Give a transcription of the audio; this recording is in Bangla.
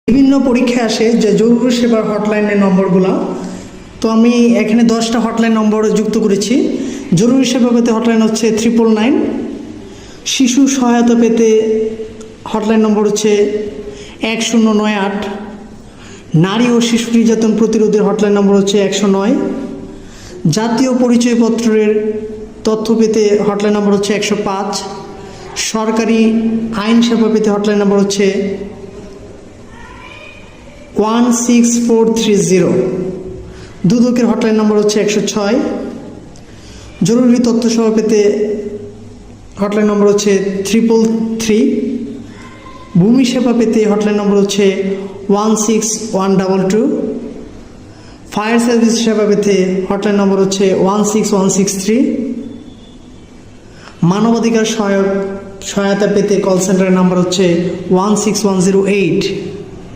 বিভিন্ন পরীক্ষায় আসে যে জরুরি সেবার হটলাইনের নম্বরগুলো। তো আমি এখানে 10টা হটলাইন নম্বর যুক্ত করেছি। জরুরি সেবা পেতে হটলাইন হচ্ছে 999। শিশু সহায়তা পেতে হটলাইন নম্বর হচ্ছে 1098। নারী ও শিশু নির্যাতন প্রতিরোধের হটলাইন নম্বর হচ্ছে 109। জাতীয় পরিচয়পত্রের তথ্য পেতে হটলাইন নম্বর হচ্ছে 105। সরকারি আইন সেবা পেতে হটলাইন নম্বর হচ্ছে 16430। দুদকের হটলাইন নম্বর হচ্ছে 106। জরুরি তথ্য সেবা পেতে হটলাইন নম্বর হচ্ছে 333। ভূমি সেবা পেতে হটলাইন নম্বর হচ্ছে 16122। ফায়ার সার্ভিস সেবা পেতে হটলাইন নম্বর হচ্ছে 16163। মানবাধিকার সহায়তা পেতে কল সেন্টারের নাম্বার হচ্ছে 16108।